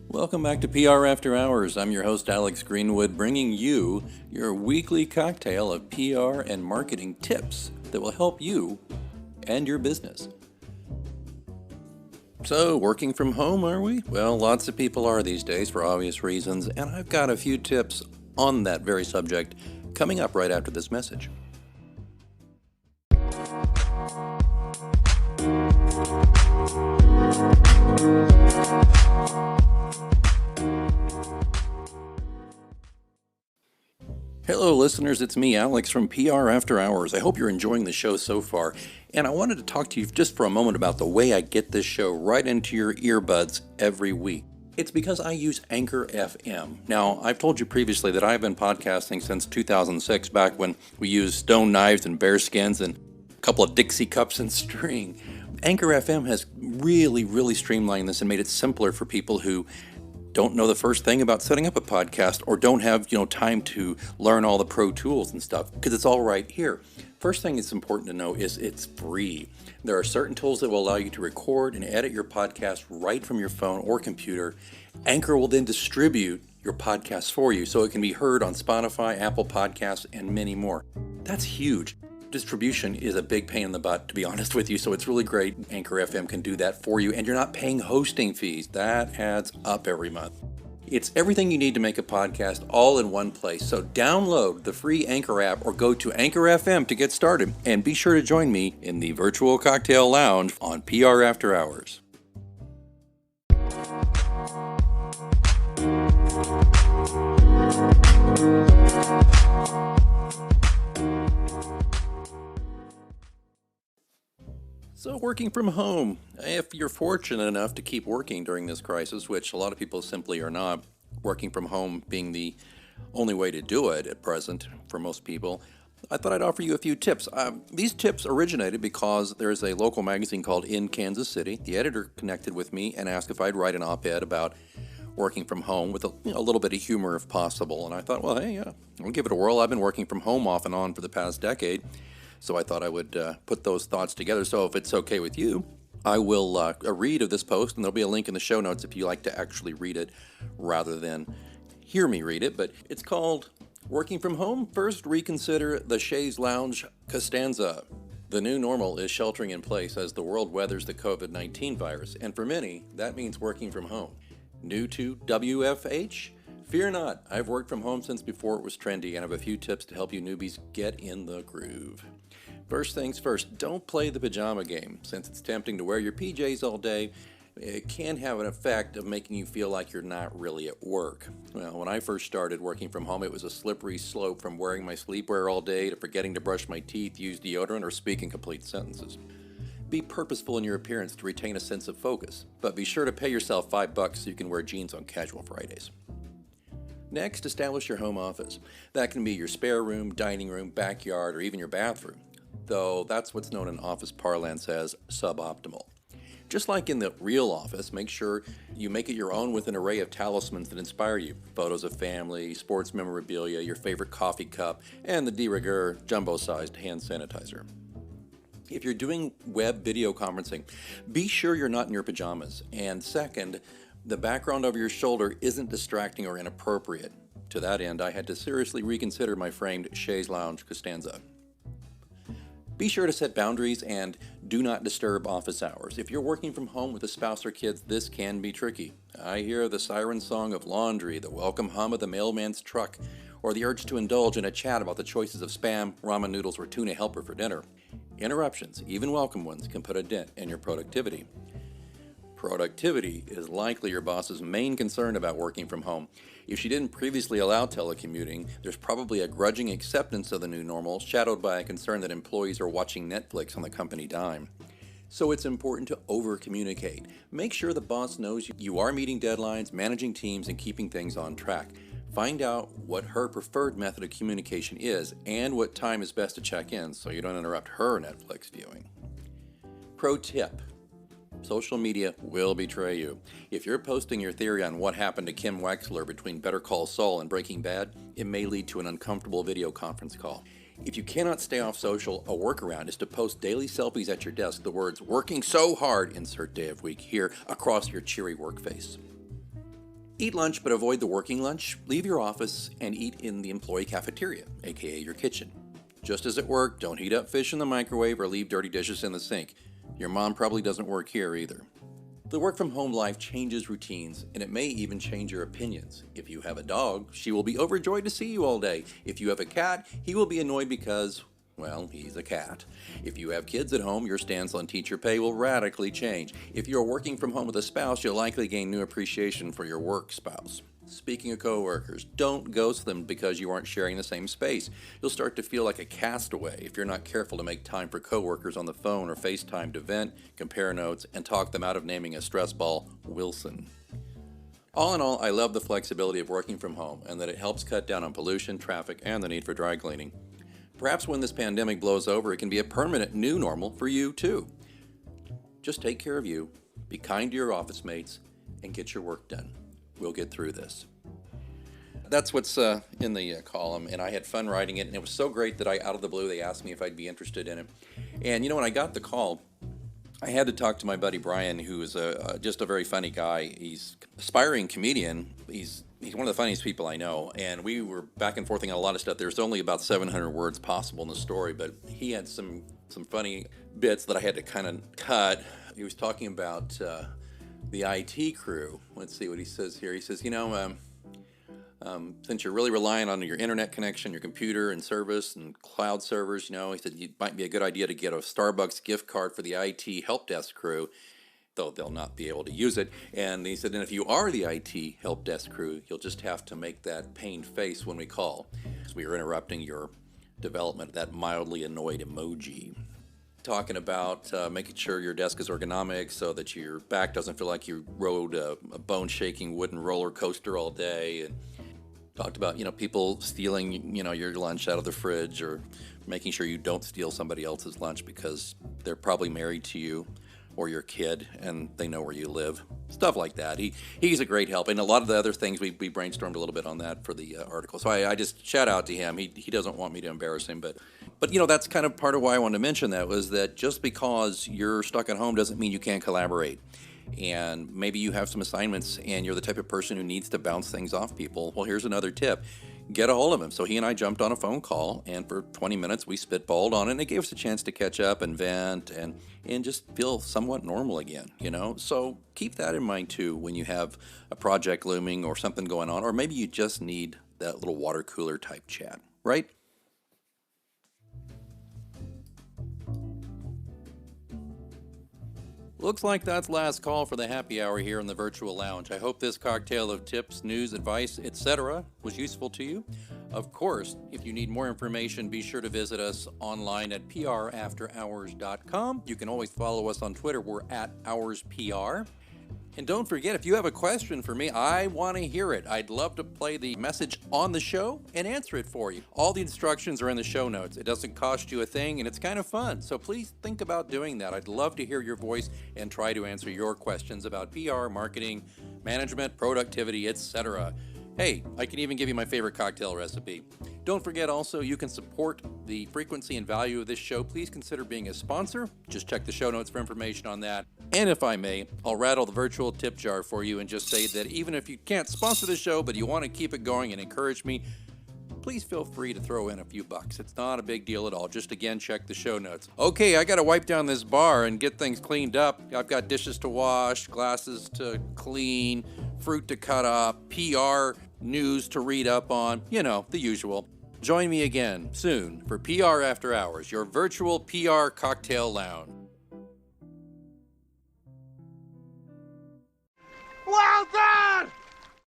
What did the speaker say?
Welcome back to PR After Hours. I'm your host, Alex Greenwood, bringing you your weekly cocktail of PR and marketing tips that will help you and your business. So, working from home, are we? Well, lots of people are these days for obvious reasons, and I've got a few tips on that very subject coming up right after this message. Hello, listeners. It's me, Alex, from PR After Hours. I hope you're enjoying the show so far. And I wanted to talk to you just for a moment about the way I get this show right into your earbuds every week. It's because I use Anchor FM. Now, I've told you previously that I've been podcasting since 2006, back when we used stone knives and bear skins and a couple of Dixie cups and string. Anchor FM has really streamlined this and made it simpler for people who don't know the first thing about setting up a podcast or don't have, time to learn all the pro tools and stuff, because it's all right here. First thing it's important to know is it's free. There are certain tools that will allow you to record and edit your podcast right from your phone or computer. Anchor will then distribute your podcast for you so it can be heard on Spotify, Apple Podcasts, and many more. That's huge. Distribution is a big pain in the butt, to be honest with you, so it's really great Anchor FM can do that for you, and you're not paying hosting fees. That adds up every month. It's everything you need to make a podcast all in one place, so download the free Anchor app or go to Anchor FM to get started, and be sure to join me in the virtual cocktail lounge on PR After Hours. So, working from home, if you're fortunate enough to keep working during this crisis, which a lot of people simply are not, working from home being the only way to do it at present for most people, I thought I'd offer you a few tips. These tips originated because there's a local magazine called In Kansas City. The editor connected with me and asked if I'd write an op-ed about working from home with a little bit of humor if possible. And I thought, well, hey, I'll give it a whirl. I've been working from home off and on for the past decade. So I thought I would put those thoughts together. So if it's okay with you, I will read of this post, and there'll be a link in the show notes if you like to actually read it rather than hear me read it. But it's called Working from Home. First, reconsider the Chaise Lounge Costanza. The new normal is sheltering in place as the world weathers the COVID-19 virus, and for many, that means working from home. New to WFH? Fear not, I've worked from home since before it was trendy, and I have a few tips to help you newbies get in the groove. First things first, don't play the pajama game. Since it's tempting to wear your PJs all day, it can have an effect of making you feel like you're not really at work. Well, when I first started working from home, it was a slippery slope from wearing my sleepwear all day to forgetting to brush my teeth, use deodorant, or speak in complete sentences. Be purposeful in your appearance to retain a sense of focus, but be sure to pay yourself $5 so you can wear jeans on casual Fridays. Next, establish your home office. That can be your spare room, dining room, backyard, or even your bathroom, though that's what's known in office parlance as suboptimal. Just like in the real office, make sure you make it your own with an array of talismans that inspire you. Photos of family, sports memorabilia, your favorite coffee cup, and the de rigueur jumbo-sized hand sanitizer. If you're doing web video conferencing, be sure you're not in your pajamas. And second, the background over your shoulder isn't distracting or inappropriate. To that end, I had to seriously reconsider my framed Chaise Lounge Costanza. Be sure to set boundaries and do not disturb office hours. If you're working from home with a spouse or kids, this can be tricky. I hear the siren song of laundry, the welcome hum of the mailman's truck, or the urge to indulge in a chat about the choices of Spam, ramen noodles, or tuna helper for dinner. Interruptions, even welcome ones, can put a dent in your productivity. Productivity is likely your boss's main concern about working from home. If she didn't previously allow telecommuting, there's probably a grudging acceptance of the new normal, shadowed by a concern that employees are watching Netflix on the company dime. So it's important to over-communicate. Make sure the boss knows you are meeting deadlines, managing teams, and keeping things on track. Find out what her preferred method of communication is and what time is best to check in so you don't interrupt her Netflix viewing. Pro tip. Social media will betray you. If you're posting your theory on what happened to Kim Wexler between Better Call Saul and Breaking Bad, it may lead to an uncomfortable video conference call. If you cannot stay off social, a workaround is to post daily selfies at your desk, the words, "working so hard," insert day of week here, across your cheery work face. Eat lunch, but avoid the working lunch. Leave your office and eat in the employee cafeteria, aka your kitchen. Just as at work, don't heat up fish in the microwave or leave dirty dishes in the sink. Your mom probably doesn't work here either. The work from home life changes routines, and it may even change your opinions. If you have a dog, she will be overjoyed to see you all day. If you have a cat, he will be annoyed because, well, he's a cat. If you have kids at home, your stance on teacher pay will radically change. If you're working from home with a spouse, you'll likely gain new appreciation for your work spouse. Speaking of coworkers, don't ghost them because you aren't sharing the same space. You'll start to feel like a castaway if you're not careful to make time for coworkers on the phone or FaceTime to vent, compare notes, and talk them out of naming a stress ball Wilson. All in all, I love the flexibility of working from home and that it helps cut down on pollution, traffic, and the need for dry cleaning. Perhaps when this pandemic blows over, it can be a permanent new normal for you too. Just take care of you, be kind to your office mates, and get your work done. We'll get through this. That's what's in the column, and I had fun writing it, and it was so great that out of the blue, they asked me if I'd be interested in it. And when I got the call, I had to talk to my buddy Brian, who is just a very funny guy. He's an aspiring comedian. He's one of the funniest people I know, and we were back and forthing on a lot of stuff. There's only about 700 words possible in the story, but he had some funny bits that I had to kind of cut. He was talking about the IT crew. Let's see what he says here. He says, since you're really relying on your internet connection, your computer and service and cloud servers, he said it might be a good idea to get a Starbucks gift card for the IT help desk crew, though they'll not be able to use it. And he said, and if you are the IT help desk crew, you'll just have to make that pained face when we call. So we are interrupting your development of that mildly annoyed emoji. Talking about making sure your desk is ergonomic so that your back doesn't feel like you rode a bone-shaking wooden roller coaster all day, and talked about people stealing your lunch out of the fridge, or making sure you don't steal somebody else's lunch because they're probably married to you or your kid and they know where you live. Stuff like that. He's a great help, and a lot of the other things we brainstormed a little bit on that for the article. So I just shout out to him. He doesn't want me to embarrass him, but that's kind of part of why I wanted to mention that, was that just because you're stuck at home doesn't mean you can't collaborate. And maybe you have some assignments and you're the type of person who needs to bounce things off people. Well, here's another tip. Get a hold of him. So he and I jumped on a phone call, and for 20 minutes we spitballed on it, and it gave us a chance to catch up and vent and just feel somewhat normal again, So keep that in mind too when you have a project looming or something going on, or maybe you just need that little water cooler type chat, right? Looks like that's last call for the happy hour here in the virtual lounge. I hope this cocktail of tips, news, advice, etc. was useful to you. Of course, if you need more information, be sure to visit us online at prafterhours.com. You can always follow us on Twitter. We're at OursPR. And don't forget, if you have a question for me, I want to hear it. I'd love to play the message on the show and answer it for you. All the instructions are in the show notes. It doesn't cost you a thing, and it's kind of fun. So please think about doing that. I'd love to hear your voice and try to answer your questions about PR, marketing, management, productivity, etc. Hey, I can even give you my favorite cocktail recipe. Don't forget also, you can support the frequency and value of this show. Please consider being a sponsor. Just check the show notes for information on that. And if I may, I'll rattle the virtual tip jar for you and just say that even if you can't sponsor the show, but you want to keep it going and encourage me, please feel free to throw in a few bucks. It's not a big deal at all. Just again, check the show notes. Okay, I got to wipe down this bar and get things cleaned up. I've got dishes to wash, glasses to clean, fruit to cut up, PR news to read up on, the usual. Join me again soon for PR After Hours, your virtual PR cocktail lounge. Well done!